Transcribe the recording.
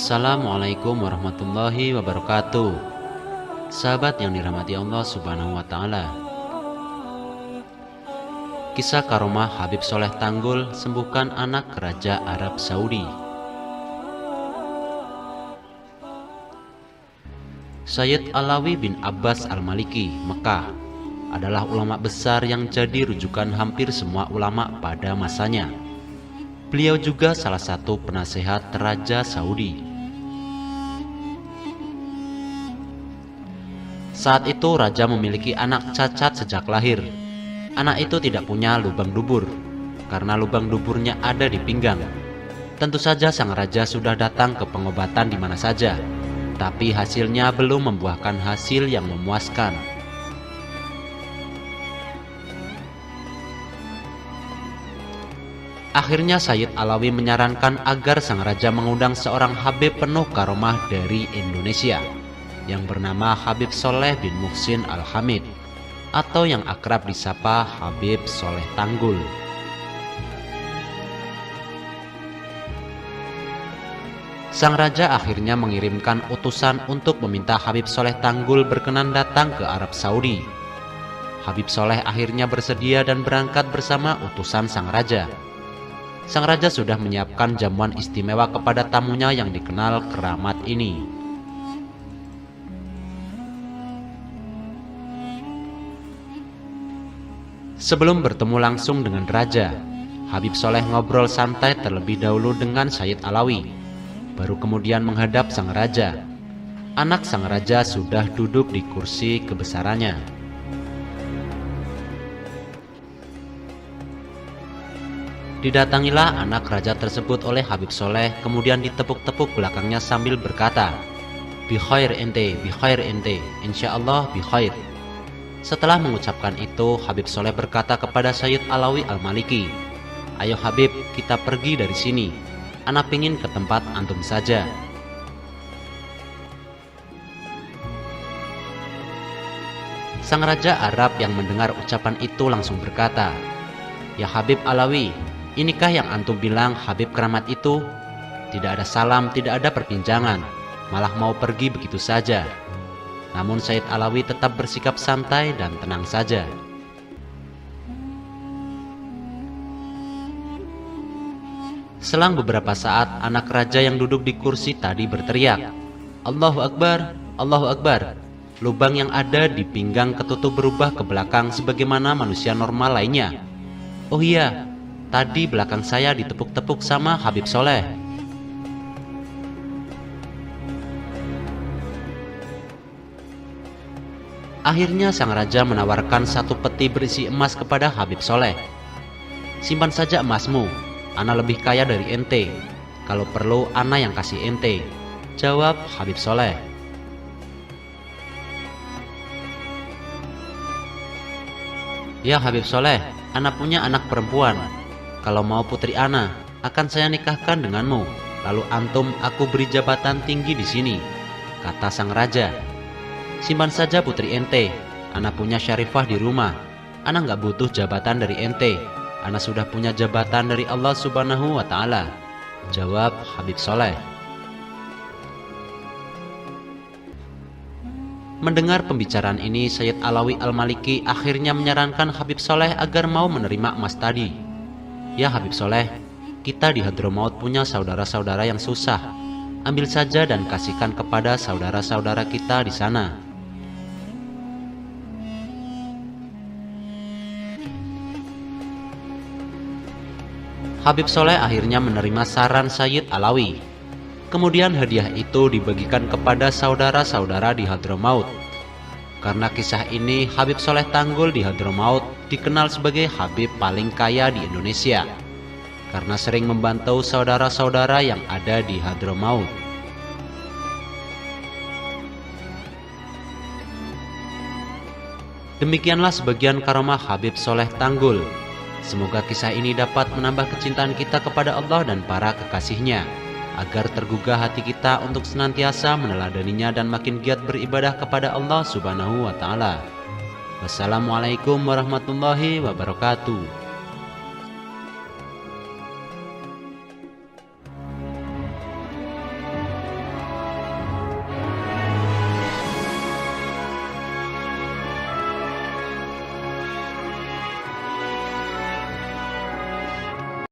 Assalamualaikum warahmatullahi wabarakatuh. Sahabat yang dirahmati Allah Subhanahu wa Ta'ala, kisah karomah Habib Soleh Tanggul sembuhkan anak Raja Arab Saudi. Sayyid Alawi bin Abbas Al-Maliki, Mekah, adalah ulama besar yang jadi rujukan hampir semua ulama pada masanya. Beliau juga salah satu penasehat Raja Saudi. Saat itu Raja memiliki anak cacat sejak lahir. Anak itu tidak punya lubang dubur, karena lubang duburnya ada di pinggang. Tentu saja sang Raja sudah datang ke pengobatan di mana saja, tapi hasilnya belum membuahkan hasil yang memuaskan. Akhirnya Sayyid Alawi menyarankan agar sang Raja mengundang seorang Habib penuh karomah dari Indonesia yang bernama Habib Soleh bin Muhsin Al-Hamid, atau yang akrab disapa Habib Soleh Tanggul. Sang Raja akhirnya mengirimkan utusan untuk meminta Habib Soleh Tanggul berkenan datang ke Arab Saudi. Habib Soleh akhirnya bersedia dan berangkat bersama utusan sang Raja. Sang Raja sudah menyiapkan jamuan istimewa kepada tamunya yang dikenal keramat ini. Sebelum bertemu langsung dengan Raja, Habib Soleh ngobrol santai terlebih dahulu dengan Sayyid Alawi, baru kemudian menghadap sang Raja. Anak sang Raja sudah duduk di kursi kebesarannya. Didatangilah anak Raja tersebut oleh Habib Soleh, kemudian ditepuk-tepuk belakangnya sambil berkata, "Bi khair ente, insyaallah bi khair." Setelah mengucapkan itu, Habib Soleh berkata kepada Sayyid Alawi Al-Maliki, "Ayo Habib, kita pergi dari sini. Ana pingin ke tempat antum saja." Sang Raja Arab yang mendengar ucapan itu langsung berkata, "Ya Habib Alawi, inikah yang antum bilang Habib keramat itu? Tidak ada salam, tidak ada perbincangan, malah mau pergi begitu saja." Namun Sayyid Alawi tetap bersikap santai dan tenang saja. Selang beberapa saat, anak Raja yang duduk di kursi tadi berteriak, "Allahu Akbar, Allahu Akbar." Lubang yang ada di pinggang ketutup berubah ke belakang sebagaimana manusia normal lainnya. "Oh iya, tadi belakang saya ditepuk-tepuk sama Habib Soleh." Akhirnya sang Raja menawarkan satu peti berisi emas kepada Habib Soleh. "Simpan saja emasmu, ana lebih kaya dari ente. Kalau perlu ana yang kasih ente," jawab Habib Soleh. "Ya Habib Soleh, ana punya anak perempuan. Kalau mau putri ana, akan saya nikahkan denganmu. Lalu antum aku beri jabatan tinggi di sini," kata sang Raja. "Simpan saja putri ente. Ana punya syarifah di rumah. Ana nggak butuh jabatan dari ente. Ana sudah punya jabatan dari Allah Subhanahu wa Ta'ala," jawab Habib Soleh. Mendengar pembicaraan ini, Sayyid Alawi Al-Maliki akhirnya menyarankan Habib Soleh agar mau menerima emas tadi. "Ya Habib Soleh, kita di Hadramaut punya saudara-saudara yang susah. Ambil saja dan kasihkan kepada saudara-saudara kita di sana." Habib Soleh akhirnya menerima saran Sayyid Alawi. Kemudian hadiah itu dibagikan kepada saudara-saudara di Hadramaut. Karena kisah ini, Habib Soleh Tanggul di Hadramaut dikenal sebagai Habib paling kaya di Indonesia, karena sering membantu saudara-saudara yang ada di Hadramaut. Demikianlah sebagian karomah Habib Soleh Tanggul. Semoga kisah ini dapat menambah kecintaan kita kepada Allah dan para kekasihnya, agar tergugah hati kita untuk senantiasa meneladaninya dan makin giat beribadah kepada Allah Subhanahu wa Ta'ala. Wassalamualaikum warahmatullahi wabarakatuh.